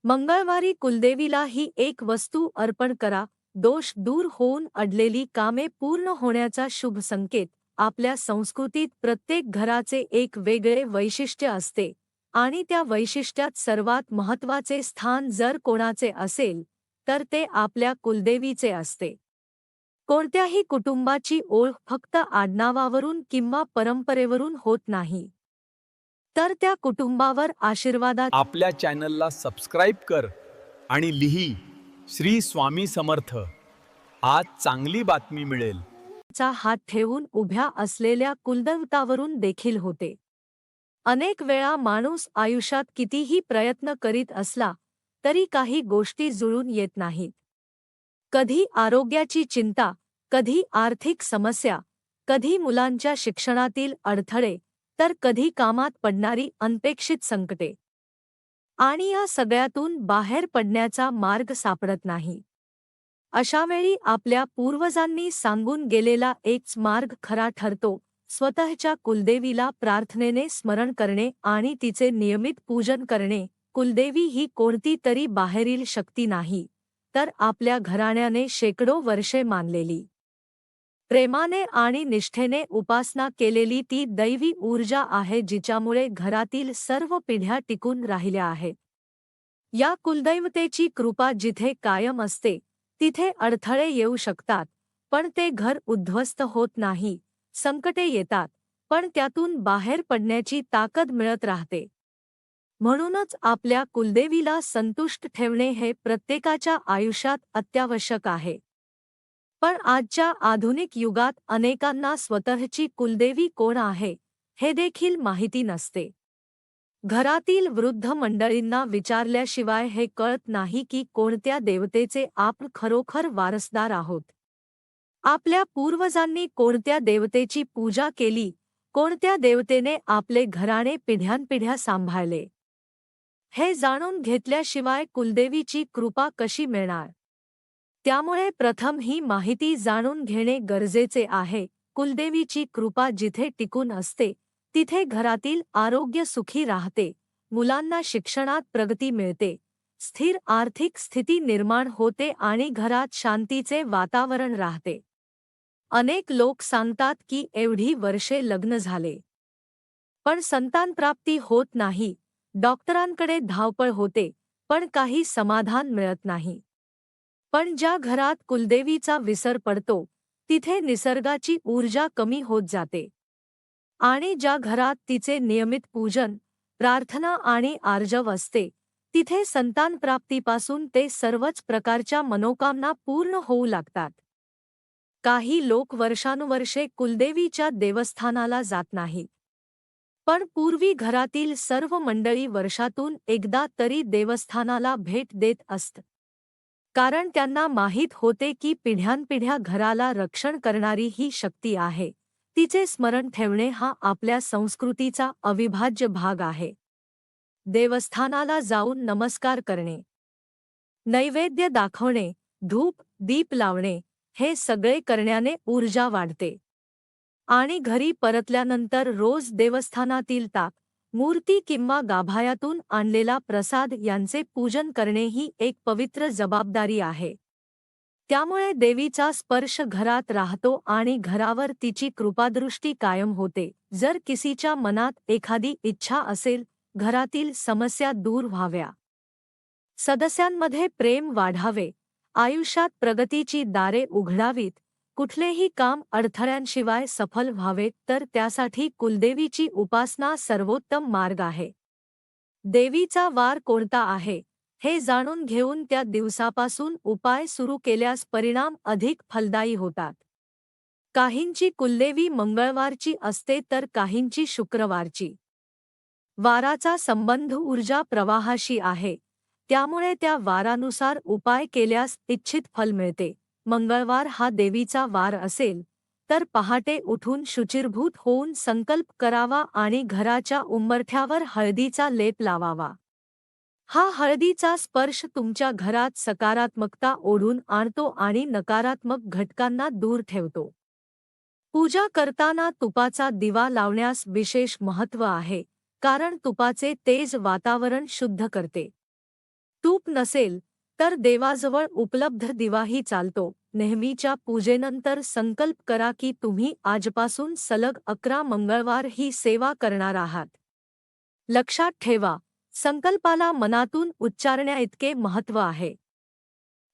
मंगळवारी कुलदेवीला ही एक वस्तू अर्पण करा. दोष दूर होऊन अडलेली कामे पूर्ण होण्याचा शुभ संकेत. आपल्या संस्कृतीत प्रत्येक घराचे एक वेगळे वैशिष्ट्य असते आणि त्या वैशिष्ट्यात सर्वात महत्त्वाचे स्थान जर कोणाचे असेल तर ते आपल्या कुलदेवीचे असते. कोणत्याही कुटुंबाची ओळख फक्त आडनावावरून किंवा परंपरेवरून होत नाही, तर त्या कुटुंबावर आशीर्वादाचा आपल्या चॅनलला सबस्क्राईब कर आणि लिही श्री स्वामी समर्थ. आज चांगली बातमी मिळेल. हात ठेवून उभ्या असलेल्या कुलदैवतावरून देखील होते. अनेक वेळा माणूस आयुष्यात कितीही प्रयत्न करीत असला तरी काही गोष्टी जुळून येत नाहीत. कधी आरोग्याची चिंता, कधी आर्थिक समस्या, कधी मुलांच्या शिक्षणातील अडथळे, तर कधी कामात पडणारी अनपेक्षित संकटे. आणि या सगळ्यातून बाहेर पडण्याचा मार्ग सापडत नाही. अशावेळी आपल्या पूर्वजांनी सांगून गेलेला एकच मार्ग खरा ठरतो. स्वतःच्या कुलदेवीला प्रार्थनेने स्मरण करणे आणि तिचे नियमित पूजन करणे. कुलदेवी ही कोणती तरी बाहेरील शक्ती नाही, तर आपल्या घराण्याने शेकडो वर्षे मानलेली, प्रेमाने आणि निष्ठेने उपासना केलेली ती दैवी ऊर्जा आहे जिच्यामुळे घरातील सर्व पिढ्या टिकून राहिल्या आहेत. या कुलदैवतेची कृपा जिथे कायम असते तिथे अडथळे येऊ शकतात, पण ते घर उद्ध्वस्त होत नाही. संकटे येतात, पण त्यातून बाहेर पडण्याची ताकद मिळत राहते. म्हणूनच आपल्या कुलदेवीला संतुष्ट ठेवणे हे प्रत्येकाच्या आयुष्यात अत्यावश्यक आहे. पण आजच्या आधुनिक युगात अनेकांना स्वतःची कुलदेवी कोण आहे हे देखील माहिती नसते. घरातील वृद्ध मंडळींना विचारल्याशिवाय हे कळत नाही की कोणत्या देवतेचे आपण खरोखर वारसदार आहोत. आपल्या पूर्वजांनी कोणत्या देवतेची पूजा केली, कोणत्या देवतेने आपले घराणे पिढ्यानपिढ्या सांभाळले, हे जाणून घेतल्याशिवाय कुलदेवीची कृपा कशी मिळणार. त्यामुळे प्रथम ही माहिती जाणून घेणे गरजेचे आहे. कुलदेवीची कृपा जिथे टिकून असते तिथे घरातील आरोग्य सुखी राहते, मुलांना शिक्षणात प्रगती मिळते, स्थिर आर्थिक स्थिती निर्माण होते आणि घरात शांतीचे वातावरण राहते. अनेक लोक सांगतात की एवढी वर्षे लग्न झाले पण संतानप्राप्ती होत नाही, डॉक्टरांकडे धावपळ होते पण काही समाधान मिळत नाही. पण ज्या घरात कुलदेवीचा विसर पडतो तिथे निसर्गाची ऊर्जा कमी होत जाते. आणि ज्या घरात तिचे नियमित पूजन, प्रार्थना आणि आर्जव असते तिथे संतानप्राप्तीपासून ते सर्वच प्रकारच्या मनोकामना पूर्ण होऊ लागतात. काही लोक वर्षानुवर्षे कुलदेवीच्या देवस्थानाला जात नाहीत, पण पूर्वी घरातील सर्व मंडळी वर्षातून एकदा तरी देवस्थानाला भेट देत असत. कारण त्यांना माहीत होते की पिढ्यानपिढ्या घराला रक्षण करणारी ही शक्ती आहे. तिचे स्मरण ठेवणे हा आपल्या संस्कृतीचा अविभाज्य भाग आहे. देवस्थानाला जाऊन नमस्कार करणे, नैवेद्य दाखवणे, धूप दीप लावणे, हे सगळे करण्याने ऊर्जा वाढते. आणि घरी परतल्यानंतर रोज देवस्थानातील ताक, मूर्ती किंवा गाभायातून आणलेला प्रसाद यांचे पूजन करणे ही एक पवित्र जबाबदारी आहे. त्यामुळे देवीचा स्पर्श घरात राहतो आणि घरावर तिची कृपादृष्टी कायम होते. जर किसीच्या मनात एखादी इच्छा असेल, घरातील समस्या दूर व्हाव्या, सदस्यांमध्ये प्रेम वाढावे, आयुष्यात प्रगतीची दारे उघडावीत, कुठलेही काम अडथळ्यांशिवाय सफल व्हावे, तर त्यासाठी कुलदेवीची उपासना सर्वोत्तम मार्ग आहे. देवीचा वार कोणता आहे हे जाणून घेऊन त्या दिवसापासून उपाय सुरू केल्यास परिणाम अधिक फलदायी होतात. काहींची कुलदेवी मंगळवारची असते तर काहींची शुक्रवारची. वाराचा संबंध ऊर्जा प्रवाहाशी आहे, त्यामुळे त्या वारानुसार उपाय केल्यास इच्छित फल मिळते. मंगळवार हा देवीचा वार असेल तर पहाटे उठून शुचिर्भूत होऊन संकल्प करावा आणि घराच्या उंबरठ्यावर हळदीचा लेप लावावा. हा हळदीचा स्पर्श तुमच्या घरात सकारात्मकता ओढून आणतो आणि नकारात्मक घटकांना दूर ठेवतो. पूजा करताना तुपाचा दिवा लावण्यास विशेष महत्त्व आहे, कारण तुपाचे तेज वातावरण शुद्ध करते. तूप नसेल तर देवाजवळ उपलब्ध दिवाही चालतो. नेहमीच्या पूजेनंतर संकल्प करा की तुम्ही आजपासून सलग 11 मंगळवार ही सेवा करणार आहात. लक्षात ठेवा, संकल्पाला मनातून उच्चारण्याइतके महत्त्व आहे.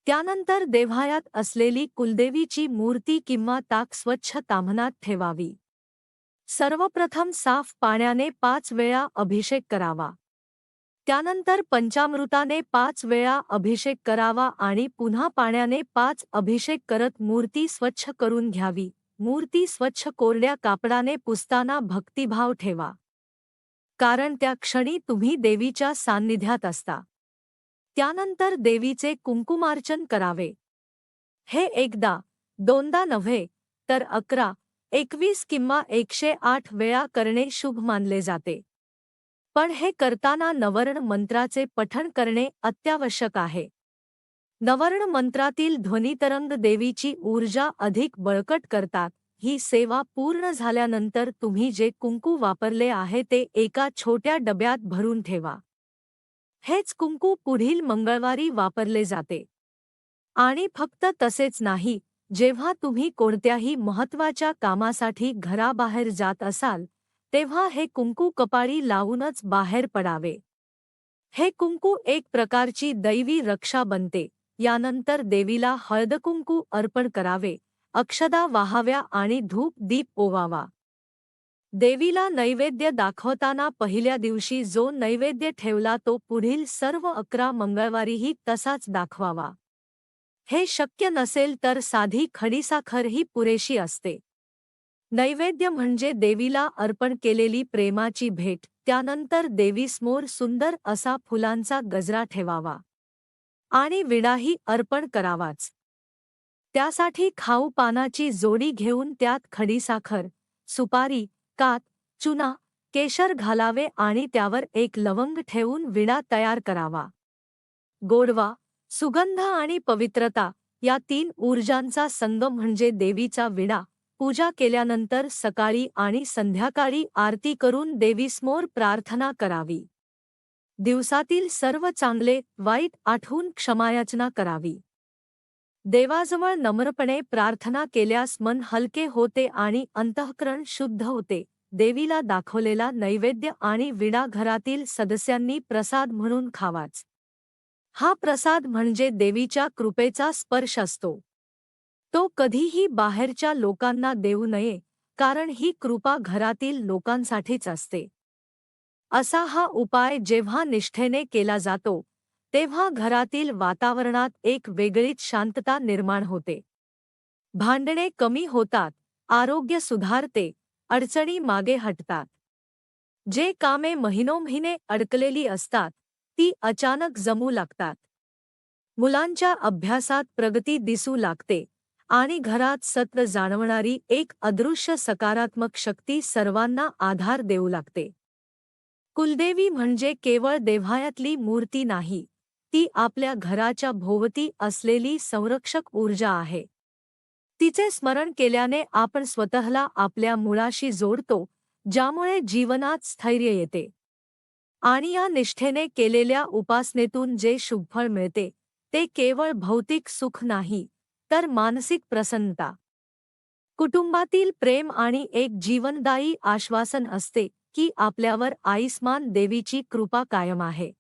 त्यानंतर देव्हाऱ्यात असलेली कुलदेवीची मूर्ती किंवा ताक स्वच्छ ताम्हनात ठेवावी. सर्वप्रथम साफ पाण्याने 5 वेळा अभिषेक करावा. त्यानंतर पंचामृताने 5 वेळा अभिषेक करावा आणि पुन्हा पाण्याने 5 अभिषेक करत मूर्ती स्वच्छ करून घ्यावी. मूर्ती स्वच्छ कोरड्या कापडाने पुसताना भक्तिभाव ठेवा, कारण त्या क्षणी तुम्ही देवीच्या सान्निध्यात असता. त्यानंतर देवीचे कुंकुमार्चन करावे. हे एकदा, दोनदा नव्हे, तर 11, 21 किंवा 108 वेळा करणे शुभ मानले जाते. पण हे करताना नवर्ण मंत्राचे पठण करणे अत्यावश्यक आहे. नवर्ण मंत्रातील ध्वनितरंग देवीची ऊर्जा अधिक बळकट करतात. ही सेवा पूर्ण झाल्यानंतर तुम्ही जे कुंकू वापरले आहे ते एका छोट्या डब्यात भरून ठेवा. हेच कुंकू पुढील मंगळवारी वापरले जाते. आणि फक्त तसेच नाही, जेव्हा तुम्ही कोणत्याही महत्त्वाच्या कामासाठी घराबाहेर जात असाल तेव्हा हे कुंकू कपाळी लावूनच बाहेर पडावे. हे कुंकू एक प्रकारची दैवी रक्षा बनते. यानंतर देवीला हळदकुंकू अर्पण करावे, अक्षदा वाहाव्या आणि धूप दीप ओवावा. देवीला नैवेद्य दाखवताना पहिल्या दिवशी जो नैवेद्य ठेवला तो पुढील सर्व 11 मंगळवारीही तसाच दाखवावा. हे शक्य नसेल तर साधी खडीसाखरही पुरेशी असते. नैवेद्य म्हणजे देवीला अर्पण केलेली प्रेमाची भेट. त्यानंतर देवीसमोर सुंदर असा फुलांचा गजरा ठेवावा आणि विडाही अर्पण करावाच. त्यासाठी खाऊ पानाची जोडी घेऊन त्यात खडीसाखर, सुपारी, कात, चुना, केशर घालावे आणि त्यावर एक लवंग ठेवून विडा तयार करावा. गोडवा, सुगंध आणि पवित्रता या 3 ऊर्जांचा संगम म्हणजे देवीचा विडा. पूजा केल्यानंतर सकाळी आणि संध्याकाळी आरती करून देवीसमोर प्रार्थना करावी. दिवसातील सर्व चांगले वाईट आठवून क्षमायाचना करावी. देवाजवळ नम्रपणे प्रार्थना केल्यास मन हलके होते आणि अंतःकरण शुद्ध होते. देवीला दाखवलेला नैवेद्य आणि विडा घरातील सदस्यांनी प्रसाद म्हणून खावाच. हा प्रसाद म्हणजे देवीच्या कृपेचा स्पर्श असतो. तो कधीही बाहेरच्या लोकांना देऊ नये, कारण ही कृपा घरातील लोकांसाठीच असते. असा हा उपाय जेव्हा निष्ठेने केला जातो तेव्हा घरातील वातावरणात एक वेगळीच शांतता निर्माण होते. भांडणे कमी होतात, आरोग्य सुधारते, अडचणी मागे हटतात. जे कामे महिनोमहिने अडकलेली असतात ती अचानक जमू लागतात. मुलांच्या अभ्यासात प्रगती दिसू लागते आणि घरात सतत जाणवणारी एक अदृश्य सकारात्मक शक्ती सर्वांना आधार देऊ लागते. कुलदेवी म्हणजे केवळ देव्हाऱ्यातली मूर्ती नाही, ती आपल्या घराच्या भोवती असलेली संरक्षक ऊर्जा आहे. तिचे स्मरण केल्याने आपण स्वतःला आपल्या मुळाशी जोडतो, ज्यामुळे जीवनात स्थैर्य येते. आणि या निष्ठेने केलेल्या उपासनेतून जे शुभफळ मिळते ते केवळ भौतिक सुख नाही, तर मानसिक प्रसन्नता, कुटुंबातील प्रेम आणि एक जीवनदायी आश्वासन असते की आपल्यावर आईस्मान देवीची कृपा कायम आहे.